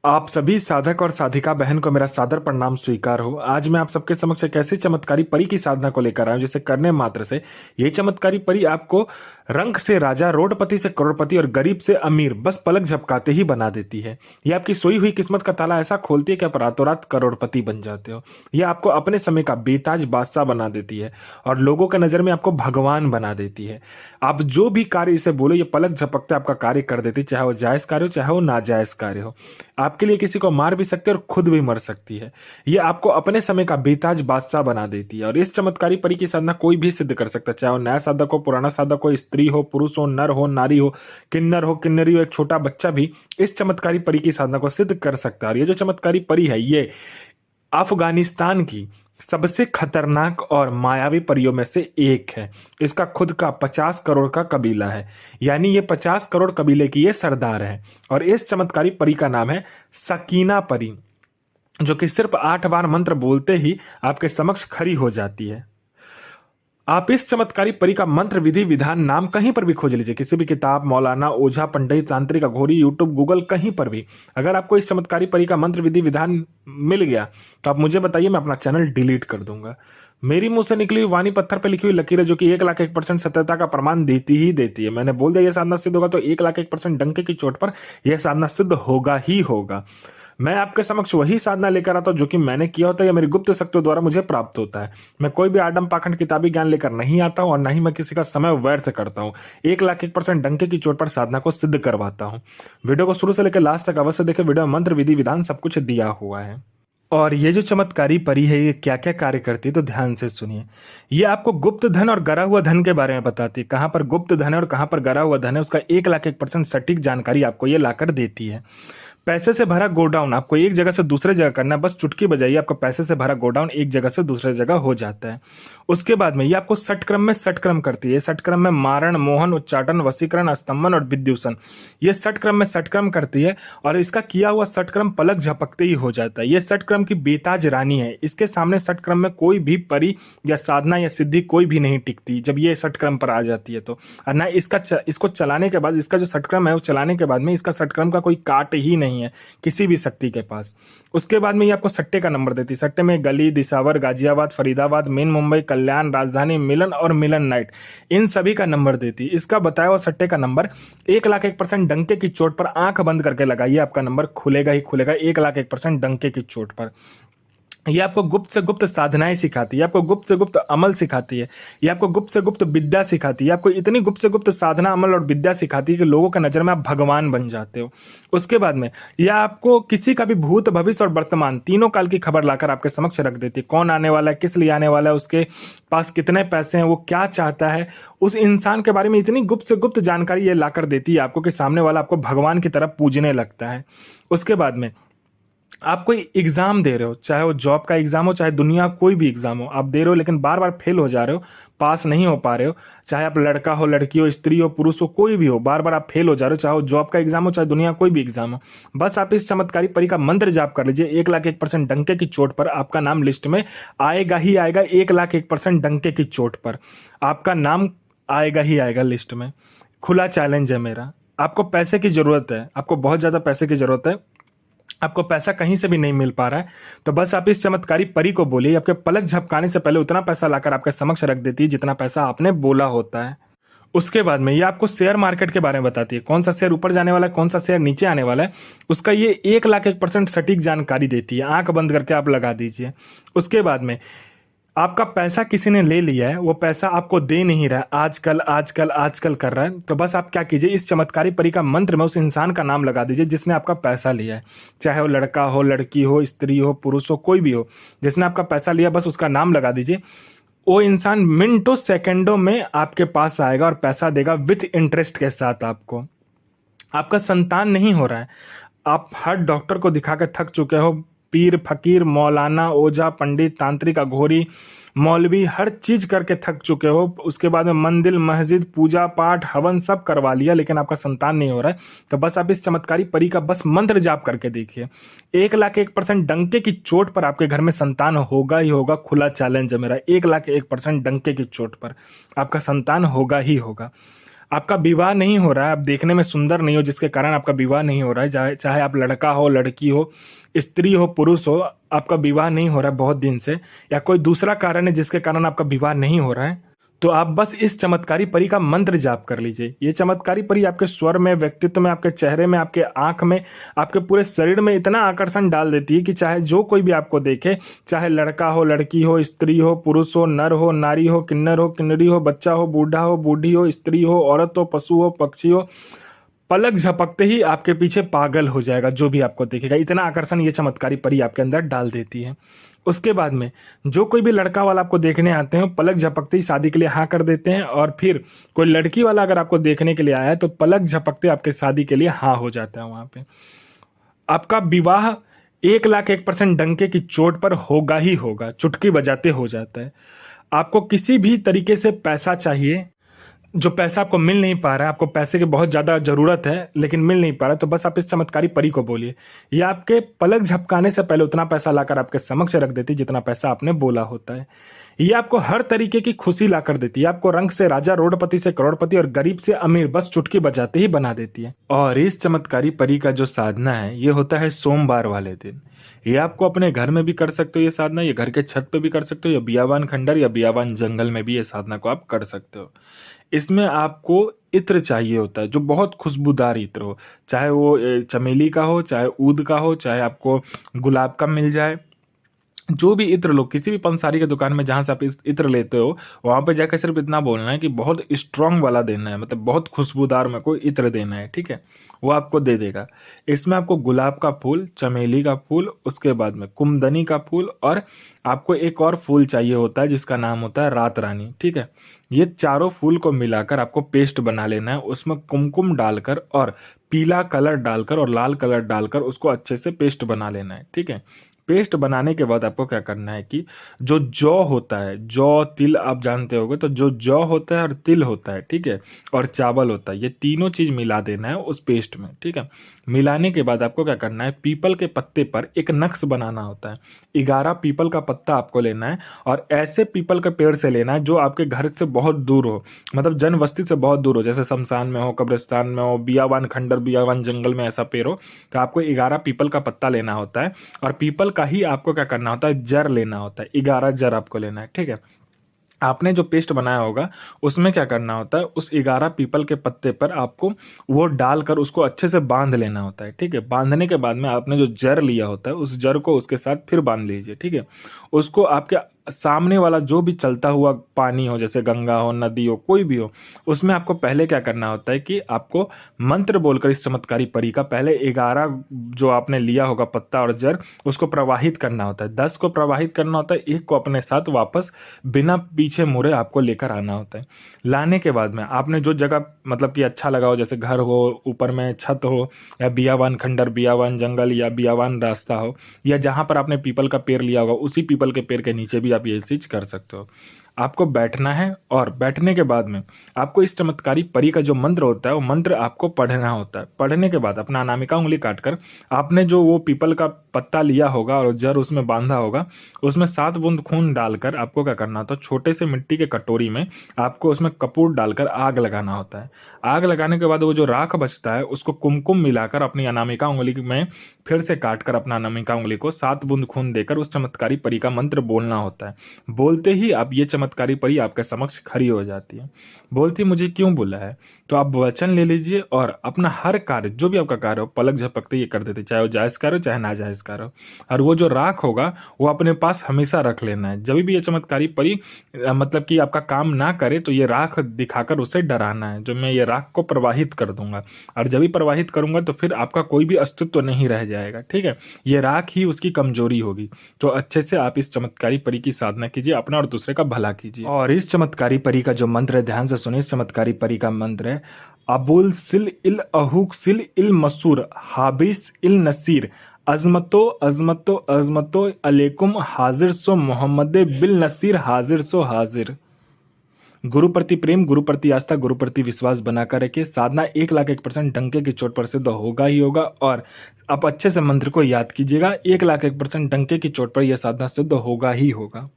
आप सभी साधक और साधिका बहन को मेरा सादर प्रणाम स्वीकार हो। आज मैं आप सबके समक्ष एक ऐसी चमत्कारी परी की साधना को लेकर आया हूं जिसे करने मात्र से ये चमत्कारी परी आपको रंक से राजा, रोडपति से करोड़पति और गरीब से अमीर बस पलक झपकाते ही बना देती है। ये आपकी सोई हुई किस्मत का ताला ऐसा खोलती है कि आप रातों रात करोड़पति बन जाते हो। ये आपको अपने समय का बेताज बादशाह बना देती है और लोगों के नजर में आपको भगवान बना देती है। आप जो भी कार्य इसे बोलो ये पलक झपकते आपका कार्य कर देती, चाहे वो जायज कार्य हो चाहे वो नाजायज कार्य हो। आपके लिए किसी को मार भी सकती है और खुद भी मर सकती है। ये आपको अपने समय का बेताज बादशाह बना देती है और इस चमत्कारी परी की साधना कोई भी सिद्ध कर सकता है, चाहे वो नया साधक हो, पुराना साधक हो, स्त्री हो, पुरुष हो, नर हो, नारी हो, किन्नर हो, किन्नरी हो, एक छोटा बच्चा भी इस चमत्कारी परी की साधना को सिद्ध कर सकता है। और ये जो चमत्कारी परी है ये अफगानिस्तान की सबसे खतरनाक और मायावी परियों में से एक है। इसका खुद का 50 करोड़ का कबीला है, यानी ये 50 करोड़ कबीले की ये सरदार है। और इस चमत्कारी परी का नाम है सकीना परी, जो कि सिर्फ 8 बार मंत्र बोलते ही आपके समक्ष खड़ी हो जाती है। आप इस चमत्कारी परी का मंत्र विधि विधान नाम कहीं पर भी खोज लीजिए, किसी भी किताब, मौलाना, ओझा, पंडित, तांत्रिक, अघोरी, यूट्यूब, गूगल, कहीं पर भी। अगर आपको इस चमत्कारी परी का मंत्र विधि विधान मिल गया तो आप मुझे बताइए, मैं अपना चैनल डिलीट कर दूंगा। मेरी मुंह से निकली हुई वाणी पत्थर पर लिखी हुई लकीर है, जो कि 1,01% सत्यता का प्रमाण देती ही देती है। मैंने बोल दिया यह साधना सिद्ध होगा तो 1,01% डंके की चोट पर यह साधना सिद्ध होगा ही होगा। मैं आपके समक्ष वही साधना लेकर आता हूं जो कि मैंने किया होता है या मेरी गुप्त शक्तियों द्वारा मुझे प्राप्त होता है। मैं कोई भी आडम पाखंड किताबी ज्ञान लेकर नहीं आता हूं और ना ही मैं किसी का समय व्यर्थ करता हूं। 1,01% डंके की चोट पर साधना को सिद्ध करवाता हूं। वीडियो को शुरू से लेकर लास्ट तक अवश्य देखें, वीडियो में मंत्र विधि विधान सब कुछ दिया हुआ है। और ये जो चमत्कारी परी है ये क्या क्या कार्य करती है तो ध्यान से सुनिए। ये आपको गुप्त धन और गरा हुआ धन के बारे में बताती है। कहां पर गुप्त धन है और कहां पर गरा हुआ धन है उसका 1,01% सटीक जानकारी आपको ये लाकर देती है। पैसे से भरा गोडाउन आपको एक जगह से दूसरे जगह करना है, बस चुटकी बजाइए आपका पैसे से भरा गोडाउन एक जगह से दूसरे जगह हो जाता है। उसके बाद में ये आपको षटक्रम में षटक्रम करती है। षटक्रम में मारण, मोहन, उच्चाटन, वशीकरण, स्तंभन और विद्युषण, ये षटक्रम में षटक्रम करती है और इसका किया हुआ षटक्रम पलक झपकते ही हो जाता है। ये षटक्रम की बेताज रानी है। इसके सामने षटक्रम में कोई भी परी या साधना या सिद्धि कोई भी नहीं टिकती जब ये षटक्रम पर आ जाती है तो। और ना इसको चलाने के बाद, इसका जो षटक्रम है वो चलाने के बाद में इसका षटक्रम का कोई काट ही नहीं है किसी भी शक्ति के पास। उसके बाद में ये आपको सट्टे का नंबर देती है। सट्टे में गली, दिसावर, गाजियाबाद, फरीदाबाद, मेन मुंबई, कल्याण, राजधानी, मिलन और मिलन नाइट, इन सभी का नंबर देती है। इसका बताया हुआ सट्टे का नंबर 1,01% डंके की चोट पर आंख बंद करके लगाइए, आपका नंबर खुलेगा ही खुलेगा 1,01% डंके की चोट पर। ये आपको गुप्त से गुप्त साधनाएं सिखाती है, आपको गुप्त से गुप्त अमल सिखाती है, ये आपको गुप्त से गुप्त विद्या सिखाती है। आपको इतनी गुप्त से गुप्त साधना, अमल और विद्या सिखाती है कि लोगों के नजर में आप भगवान बन जाते हो। उसके बाद में यह आपको किसी का भी भूत, भविष्य और वर्तमान तीनों काल की खबर लाकर आपके समक्ष रख देती है। कौन आने वाला है, किस लिए आने वाला है, उसके पास कितने पैसे हैं, वो क्या चाहता है, उस इंसान के बारे में इतनी गुप्त से गुप्त जानकारी ये लाकर देती है आपको कि सामने वाला आपको भगवान की तरफ पूजने लगता है। उसके बाद में आप कोई एग्जाम दे रहे हो, चाहे वो जॉब का एग्जाम हो, चाहे दुनिया कोई भी एग्जाम हो, आप दे रहे हो लेकिन बार बार फेल हो जा रहे हो, पास नहीं हो पा रहे हो, चाहे आप लड़का हो, लड़की हो, स्त्री हो, पुरुष हो, कोई भी हो, बार बार आप फेल हो जा रहे हो, चाहे वो जॉब का एग्जाम हो, चाहे दुनिया कोई भी एग्जाम हो, बस आप इस चमत्कारी परी का मंत्र जाप कर लीजिए। 1,01% डंके की चोट पर आपका नाम लिस्ट में आएगा ही आएगा। 1,01% डंके की चोट पर आपका नाम आएगा ही आएगा लिस्ट में। खुला चैलेंज है मेरा। आपको पैसे की जरूरत है, आपको बहुत ज्यादा पैसे की जरूरत है, आपको पैसा कहीं से भी नहीं मिल पा रहा है, तो बस आप इस चमत्कारी परी को बोलिए। आपके पलक झपकाने से पहले उतना पैसा लाकर आपके समक्ष रख देती है जितना पैसा आपने बोला होता है। उसके बाद में ये आपको शेयर मार्केट के बारे में बताती है, कौन सा शेयर ऊपर जाने वाला है, कौन सा शेयर नीचे आने वाला है, उसका ये 1,01% सटीक जानकारी देती है। आंख बंद करके आप लगा दीजिए। उसके बाद में आपका पैसा किसी ने ले लिया है, वो पैसा आपको दे नहीं रहा है, आजकल आजकल आजकल कर रहा है, तो बस आप क्या कीजिए, इस चमत्कारी परी का मंत्र में उस इंसान का नाम लगा दीजिए जिसने आपका पैसा लिया है। चाहे वो लड़का हो, लड़की हो, स्त्री हो, पुरुष हो, कोई भी हो, जिसने आपका पैसा लिया बस उसका नाम लगा दीजिए। वो इंसान मिनटों सेकंडों में आपके पास आएगा और पैसा देगा विथ इंटरेस्ट के साथ आपको। आपका संतान नहीं हो रहा है, आप हर डॉक्टर को दिखा के थक चुके हो, पीर, फकीर, मौलाना, ओझा, पंडित, तांत्रिक, अघोरी, मौलवी, हर चीज करके थक चुके हो। उसके बाद में मंदिर, मस्जिद, पूजा पाठ, हवन सब करवा लिया लेकिन आपका संतान नहीं हो रहा है, तो बस आप इस चमत्कारी परी का बस मंत्र जाप करके देखिए। 1,01% डंके की चोट पर आपके घर में संतान होगा ही होगा। खुला चैलेंज है मेरा, 1,01% डंके की चोट पर आपका संतान होगा ही होगा। आपका विवाह नहीं हो रहा है, आप देखने में सुंदर नहीं हो जिसके कारण आपका विवाह नहीं हो रहा है, चाहे आप लड़का हो, लड़की हो, स्त्री हो, पुरुष हो, आपका विवाह नहीं हो रहा है बहुत दिन से, या कोई दूसरा कारण है जिसके कारण आपका विवाह नहीं हो रहा है, तो आप बस इस चमत्कारी परी का मंत्र जाप कर लीजिए। ये चमत्कारी परी आपके स्वर में, व्यक्तित्व में, आपके चेहरे में, आपके आंख में, आपके पूरे शरीर में इतना आकर्षण डाल देती है कि चाहे जो कोई भी आपको देखे, चाहे लड़का हो, लड़की हो, स्त्री हो, पुरुष हो, नर हो, नारी हो, किन्नर हो, किन्नरी हो, बच्चा हो, बूढ़ा हो, बूढ़ी हो, स्त्री हो, औरत हो, पशु हो, पक्षी हो, पलक झपकते ही आपके पीछे पागल हो जाएगा जो भी आपको देखेगा। इतना आकर्षण ये चमत्कारी परी आपके अंदर डाल देती है। उसके बाद में जो कोई भी लड़का वाला आपको देखने आते हैं, पलक झपकते ही शादी के लिए हाँ कर देते हैं, और फिर कोई लड़की वाला अगर आपको देखने के लिए आया है तो पलक झपकते आपके शादी के लिए हाँ हो जाता है। वहां पे आपका विवाह 1,01,000% डंके की चोट पर होगा ही होगा, चुटकी बजाते हो जाता है। आपको किसी भी तरीके से पैसा चाहिए, जो पैसा आपको मिल नहीं पा रहा है, आपको पैसे की बहुत ज्यादा जरूरत है लेकिन मिल नहीं पा रहा है, तो बस आप इस चमत्कारी परी को बोलिए। ये आपके पलक झपकाने से पहले उतना पैसा लाकर आपके समक्ष रख देती है जितना पैसा आपने बोला होता है। ये आपको हर तरीके की खुशी लाकर देती है, आपको रंक से राजा, रोडपति से करोड़पति और गरीब से अमीर बस चुटकी बजाते ही बना देती है। और इस चमत्कारी परी का जो साधना है ये होता है सोमवार वाले दिन। ये आपको अपने घर में भी कर सकते हो ये साधना, ये घर के छत पे भी कर सकते हो, या बियावान खंडर या बियावान जंगल में भी ये साधना को आप कर सकते हो। इसमें आपको इत्र चाहिए होता है जो बहुत खुशबूदार इत्र हो, चाहे वो चमेली का हो, चाहे ऊद का हो, चाहे आपको गुलाब का मिल जाए। जो भी इत्र लो, किसी भी पंसारी के दुकान में जहां से आप इत्र लेते हो वहां पे जाकर सिर्फ इतना बोलना है कि बहुत स्ट्रांग वाला देना है, मतलब बहुत खुशबूदार में कोई इत्र देना है, ठीक है, वो आपको दे देगा। इसमें आपको गुलाब का फूल, चमेली का फूल, उसके बाद में कुमदनी का फूल, और आपको एक और फूल चाहिए होता है जिसका नाम होता है रात रानी, ठीक है। ये चारों फूल को मिलाकर आपको पेस्ट बना लेना है, उसमें कुमकुम डालकर और पीला कलर डालकर और लाल कलर डालकर उसको अच्छे से पेस्ट बना लेना है, ठीक है। पेस्ट बनाने के बाद आपको क्या करना है कि जो जौ होता है, जौ तिल आप जानते होगे, तो जो जौ होता है और तिल होता है, ठीक है, और चावल होता है, ये तीनों चीज मिला देना है उस पेस्ट में, ठीक है। मिलाने के बाद आपको क्या करना है, पीपल के पत्ते पर एक नक्श बनाना होता है। 11 पीपल का पत्ता आपको लेना है, और ऐसे पीपल के पेड़ से लेना है जो आपके घर से बहुत दूर हो, मतलब जनवस्ती से बहुत दूर हो, जैसे शमशान में हो, कब्रिस्तान में हो, बियावान खंडर, बियावान जंगल में ऐसा पेड़ हो, तो आपको 11 पीपल का पत्ता लेना होता है, और पीपल का ही आपको क्या करना होता है, जड़ लेना होता है, 11 जड़ आपको लेना है, ठीक है। आपने जो पेस्ट बनाया होगा उसमें क्या करना होता है, उस 11 पीपल के पत्ते पर आपको वो डालकर उसको अच्छे से बांध लेना होता है, ठीक है। बांधने के बाद में आपने जो जड़ लिया होता है उस जड़ को उसके साथ फिर बांध लीजिए, ठीक है। उसको आपके सामने वाला जो भी चलता हुआ पानी हो, जैसे गंगा हो, नदी हो, कोई भी हो, उसमें आपको पहले क्या करना होता है कि आपको मंत्र बोलकर इस चमत्कारी परी का पहले 11 जो आपने लिया होगा पत्ता और जड़, उसको प्रवाहित करना होता है। 10 को प्रवाहित करना होता है, एक को अपने साथ वापस बिना पीछे मुड़े आपको लेकर आना होता है। लाने के बाद में आपने जो जगह मतलब कि अच्छा लगा हो, जैसे घर हो, ऊपर में छत हो, या बियावान खंडर, बियावान जंगल, या बियावान रास्ता हो, या जहां पर आपने पीपल का पेड़ लिया होगा उसी पीपल के पेड़ के नीचे भी आप ये चीज कर सकते हो। आपको बैठना है, और बैठने के बाद में आपको इस चमत्कारी परी का जो मंत्र होता है वो मंत्र आपको पढ़ना होता है। पढ़ने के बाद अपना अनामिका उंगली काटकर आपने जो वो पीपल का पत्ता लिया होगा और जड़ उसमें बांधा होगा, उसमें 7 बूंद खून डालकर आपको क्या करना होता है, छोटे से मिट्टी के कटोरी में आपको उसमें कपूर डालकर आग लगाना होता है। आग लगाने के बाद वो जो राख बचता है उसको कुमकुम मिलाकर अपनी अनामिका उंगली में फिर से काटकर अपना अनामिका उंगली को 7 बूंद खून देकर उस चमत्कारी परी का मंत्र बोलना होता है। बोलते ही आप ये चमत्कारी परी आपके समक्ष खड़ी हो जाती है। बोलती मुझे क्यों बुला है, तो आप वचन ले लीजिए और अपना हर कार्य, जो भी आपका कार्य हो, पलक झपकते ये कर देते, चाहे वो जायज कार्य हो चाहे नाजायज कार्य हो। और वो जो राख होगा वो अपने पास हमेशा रख लेना है। जब भी ये चमत्कारी परी मतलब कि आपका काम ना करे तो ये राख दिखाकर उसे डराना है, जो मैं ये राख को प्रवाहित कर दूंगा, और जब भी प्रवाहित करूंगा तो फिर आपका कोई भी अस्तित्व नहीं रह जाएगा, ठीक है। ये राख ही उसकी कमजोरी होगी। तो अच्छे से आप इस चमत्कारी परी की साधना कीजिए, अपना और दूसरे का भला कीजिए। और इस चमत्कारी परी का जो मंत्र है, ध्यान से सुनिए, इस चमत्कारी परी का मंत्र है अबुल सिल इल अहूक सिल इल मसूर हाबिस इल नसीर अजमतो अजमतो अजमतो अलैकुम हाजिर सो मोहम्मद बिल नसीर हाजिर सो हाजिर। गुरु प्रति प्रेम, गुरु प्रति आस्था, गुरु प्रति विश्वास बनाकर रखिए। साधना 1,01,000% डंके की चोट पर सिद्ध होगा ही होगा। और आप अच्छे से मंत्र को याद कीजिएगा, 1,01,000% डंके की चोट पर यह साधना सिद्ध होगा ही होगा।